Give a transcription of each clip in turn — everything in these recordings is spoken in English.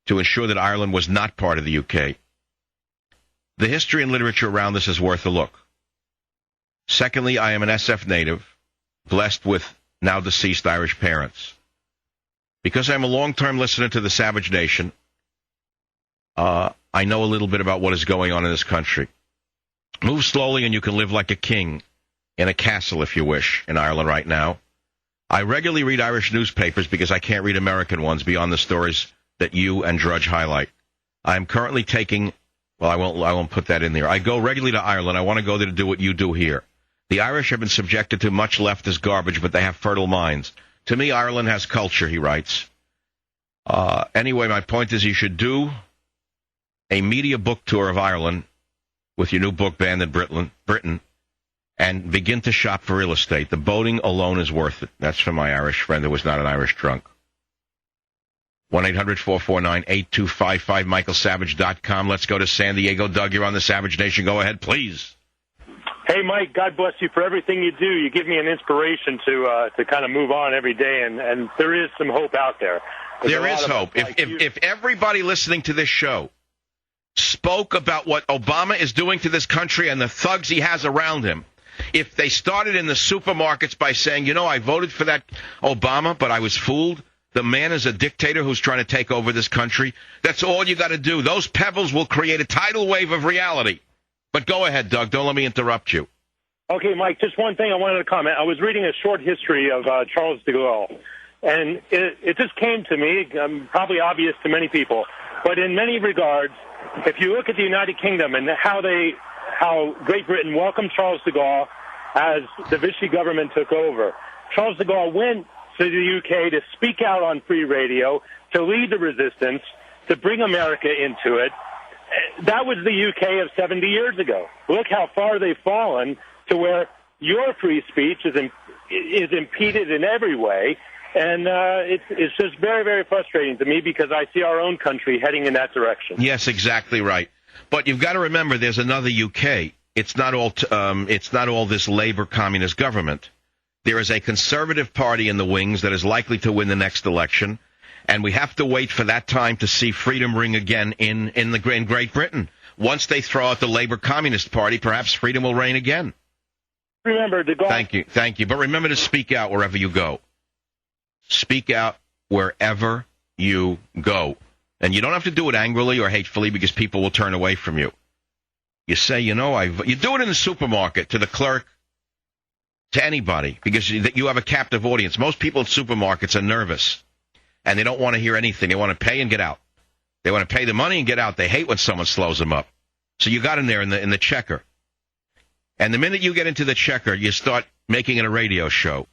to ensure that Ireland was not part of the UK. The history and literature around this is worth a look. Secondly, I am an SF native, blessed with now deceased Irish parents. Because I'm a long-term listener to the Savage Nation, I know a little bit about what is going on in this country. Move slowly and you can live like a king in a castle, if you wish, in Ireland right now. I regularly read Irish newspapers because I can't read American ones beyond the stories that you and Drudge highlight. I'm currently taking, well, I won't put that in there. I go regularly to Ireland. I want to go there to do what you do here. The Irish have been subjected to much leftist garbage, but they have fertile minds. To me, Ireland has culture, he writes. Anyway, my point is you should do a media book tour of Ireland with your new book, Banned in Britain, and begin to shop for real estate. The boating alone is worth it. That's from my Irish friend who was not an Irish drunk. 1-800-449-8255, michaelsavage.com. Let's go to San Diego. Doug, you're on the Savage Nation. Go ahead, please. Hey, Mike, God bless you for everything you do. You give me an inspiration to kind of move on every day, and there is some hope out there. There is hope. If everybody listening to this show spoke about what Obama is doing to this country and the thugs he has around him, if they started in the supermarkets by saying, you know, I voted for that Obama, but I was fooled. The man is a dictator who's trying to take over this country. That's all you got to do. Those pebbles will create a tidal wave of reality. But go ahead, Doug. Don't let me interrupt you. Okay, Mike, just one thing I wanted to comment. I was reading a short history of Charles de Gaulle, and it just came to me, probably obvious to many people, but in many regards, if you look at the United Kingdom and how Great Britain welcomed Charles de Gaulle as the Vichy government took over, Charles de Gaulle went to the UK to speak out on free radio, to lead the resistance, to bring America into it. That was the UK of 70 years ago. Look how far they've fallen to where your free speech is impeded in every way. And it's just very, very frustrating to me because I see our own country heading in that direction. Yes, exactly right. But you've got to remember there's another UK. It's not all this Labour communist government. There is a conservative party in the wings that is likely to win the next election. And we have to wait for that time to see freedom ring again in Great Britain. Once they throw out the Labour Communist Party, perhaps freedom will reign again. Remember, de Gaulle. Thank you. But remember to speak out wherever you go. Speak out wherever you go. And you don't have to do it angrily or hatefully because people will turn away from you. You say, you do it in the supermarket to the clerk, to anybody, because you have a captive audience. Most people in supermarkets are nervous. And they don't want to hear anything. They want to pay and get out. They want to pay the money and get out. They hate when someone slows them up. So you got in there in the checker. And the minute you get into the checker, you start making it a radio show.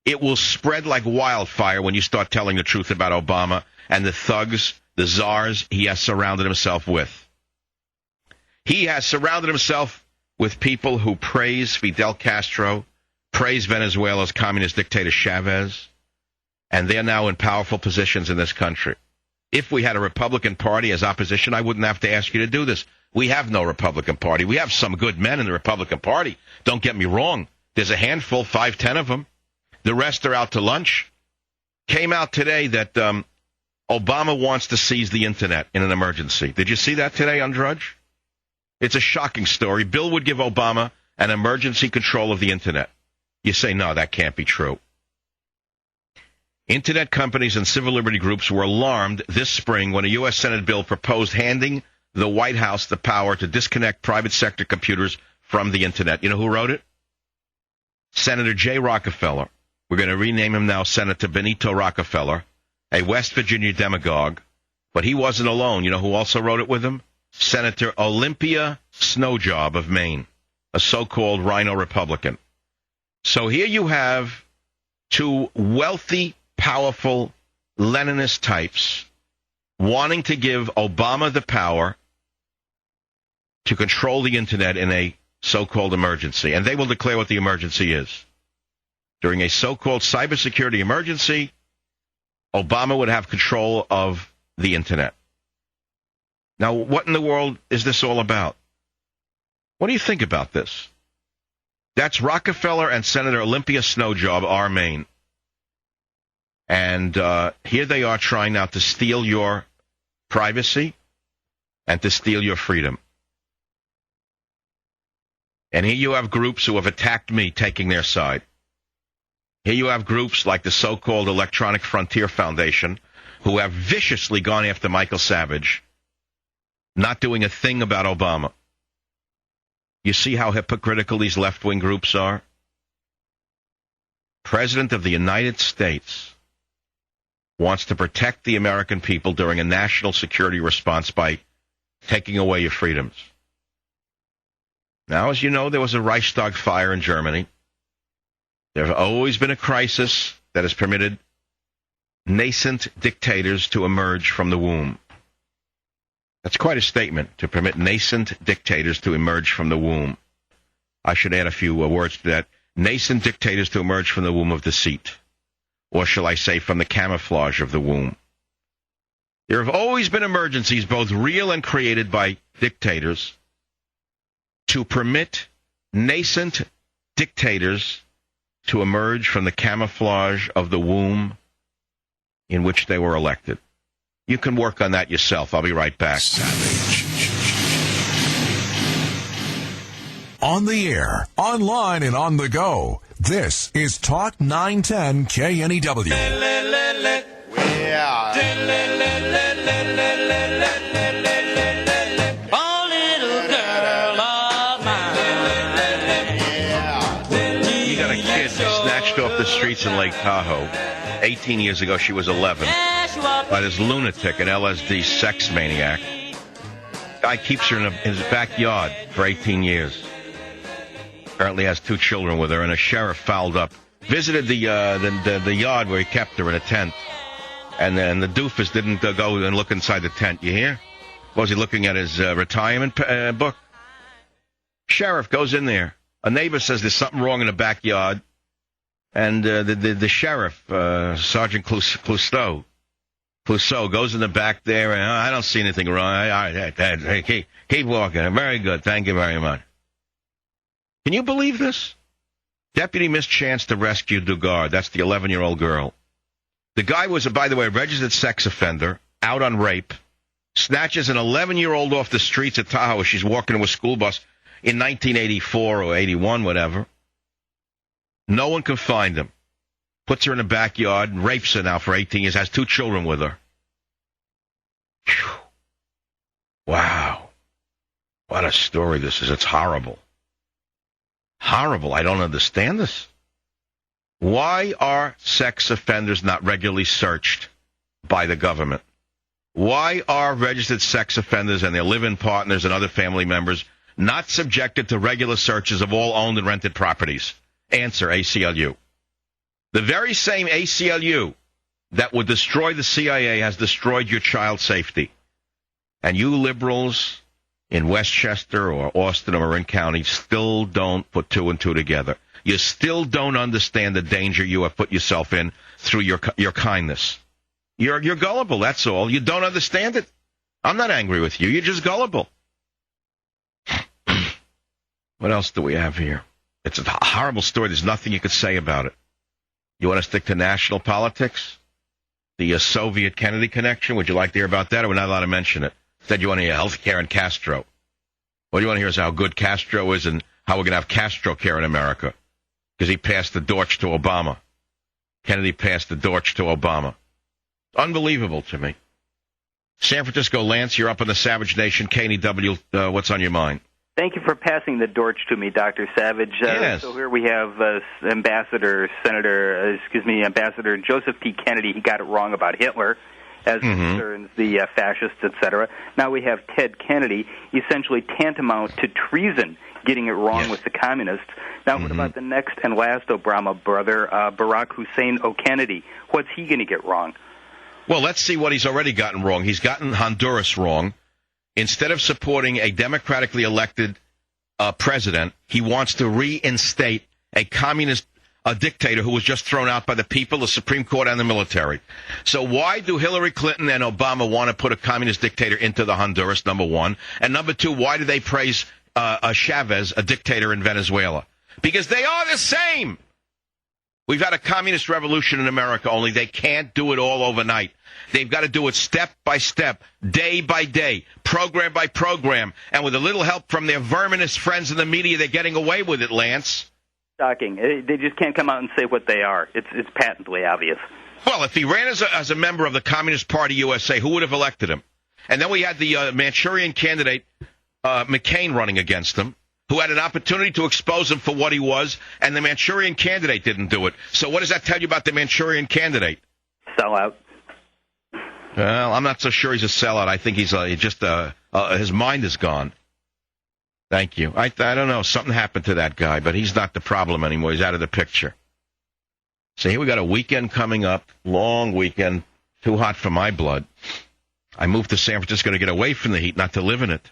It will spread like wildfire when you start telling the truth about Obama and the thugs, the czars he has surrounded himself with. He has surrounded himself with people who praise Fidel Castro, praise Venezuela's communist dictator Chavez, and they're now in powerful positions in this country. If we had a Republican Party as opposition, I wouldn't have to ask you to do this. We have no Republican Party. We have some good men in the Republican Party. Don't get me wrong. There's a handful, 5-10 of them. The rest are out to lunch. Came out today that Obama wants to seize the Internet in an emergency. Did you see that today on Drudge? It's a shocking story. Bill would give Obama an emergency control of the Internet. You say, no, that can't be true. Internet companies and civil liberty groups were alarmed this spring when a U.S. Senate bill proposed handing the White House the power to disconnect private sector computers from the Internet. You know who wrote it? Senator Jay Rockefeller. We're going to rename him now Senator Benito Rockefeller, a West Virginia demagogue. But he wasn't alone. You know who also wrote it with him? Senator Olympia Snowjob of Maine, a so-called rhino Republican. So here you have two wealthy, powerful Leninist types wanting to give Obama the power to control the Internet in a so-called emergency. And they will declare what the emergency is. During a so-called cybersecurity emergency, Obama would have control of the Internet. Now, what in the world is this all about? What do you think about this? That's Rockefeller and Senator Olympia Snowjob, our Maine. And here they are trying now to steal your privacy and to steal your freedom. And here you have groups who have attacked me taking their side. Here you have groups like the so-called Electronic Frontier Foundation who have viciously gone after Michael Savage, not doing a thing about Obama. You see how hypocritical these left-wing groups are? President of the United States wants to protect the American people during a national security response by taking away your freedoms. Now, as you know, there was a Reichstag fire in Germany. There have always been a crisis that has permitted nascent dictators to emerge from the womb. That's quite a statement, to permit nascent dictators to emerge from the womb. I should add a few words to that. Nascent dictators to emerge from the womb of deceit. Or shall I say, from the camouflage of the womb. There have always been emergencies, both real and created by dictators, to permit nascent dictators to emerge from the camouflage of the womb in which they were elected. You can work on that yourself. I'll be right back. Savage. On the air, online, and on the go. This is Talk 910 KNEW. Oh, little girl of mine. You got a kid snatched off the streets in Lake Tahoe. 18 years ago, she was 11. By this lunatic, an LSD sex maniac. Guy keeps her in his backyard for 18 years. Apparently has 2 children with her, and a sheriff fouled up. Visited the yard where he kept her in a tent. And then the doofus didn't go and look inside the tent. You hear? Was he looking at his retirement book? Sheriff goes in there. A neighbor says there's something wrong in the backyard. And the sheriff, Sergeant Clouseau, goes in the back there, and I don't see anything wrong. Hey, keep walking. Very good. Thank you very much. Can you believe this? Deputy missed chance to rescue Dugard. That's the 11-year-old girl. The guy was, by the way, a registered sex offender, out on rape, snatches an 11-year-old off the streets of Tahoe as she's walking to a school bus in 1984 or 81, whatever. No one can find him. Puts her in the backyard and rapes her now for 18 years, has 2 children with her. Whew. Wow. What a story this is. It's horrible. Horrible. I don't understand this. Why are sex offenders not regularly searched by the government? Why are registered sex offenders and their live-in partners and other family members not subjected to regular searches of all owned and rented properties? Answer, ACLU. The very same ACLU that would destroy the CIA has destroyed your child safety. And you liberals in Westchester or Austin or Marin County still don't put 2 and 2 together. You still don't understand the danger you have put yourself in through your kindness. You're gullible, that's all. You don't understand it. I'm not angry with you. You're just gullible. What else do we have here? It's a horrible story. There's nothing you could say about it. You want to stick to national politics? The Soviet Kennedy connection? Would you like to hear about that, or we're not allowed to mention it? Instead, you want to hear health care and Castro. What you want to hear is how good Castro is and how we're going to have Castro care in America. Because he passed the torch to Obama. Kennedy passed the torch to Obama. Unbelievable to me. San Francisco, Lance, you're up in the Savage Nation. KNEW, what's on your mind? Thank you for passing the torch to me, Dr. Savage. Yes. So here we have Ambassador Joseph P. Kennedy. He got it wrong about Hitler as concerns the fascists, etc. Now we have Ted Kennedy, essentially tantamount to treason, getting it wrong with the communists. Now what about the next and last Obama brother, Barack Hussein O'Kennedy? What's he going to get wrong? Well, let's see what he's already gotten wrong. He's gotten Honduras wrong. Instead of supporting a democratically elected president, he wants to reinstate a communist dictator who was just thrown out by the people, the Supreme Court, and the military. So why do Hillary Clinton and Obama want to put a communist dictator into the Honduras, number one? And number two, why do they praise Chavez, a dictator in Venezuela? Because they are the same. We've had a communist revolution in America, only they can't do it all overnight. They've got to do it step by step, day by day, program by program. And with a little help from their verminous friends in the media, they're getting away with it, Lance. Shocking. They just can't come out and say what they are. It's patently obvious. Well, if he ran as a member of the Communist Party USA, who would have elected him? And then we had the Manchurian candidate, McCain, running against him, who had an opportunity to expose him for what he was, and the Manchurian candidate didn't do it. So what does that tell you about the Manchurian candidate? Sellout. Well, I'm not so sure he's a sellout. I think he's just his mind is gone. Thank you. I don't know. Something happened to that guy, but he's not the problem anymore. He's out of the picture. So here we got a weekend coming up, long weekend, too hot for my blood. I moved to San Francisco to get away from the heat, not to live in it.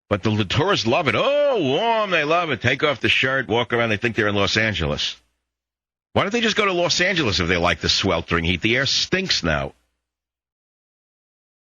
But the tourists love it. Oh, warm, they love it. Take off the shirt, walk around, they think they're in Los Angeles. Why don't they just go to Los Angeles if they like the sweltering heat? The air stinks now.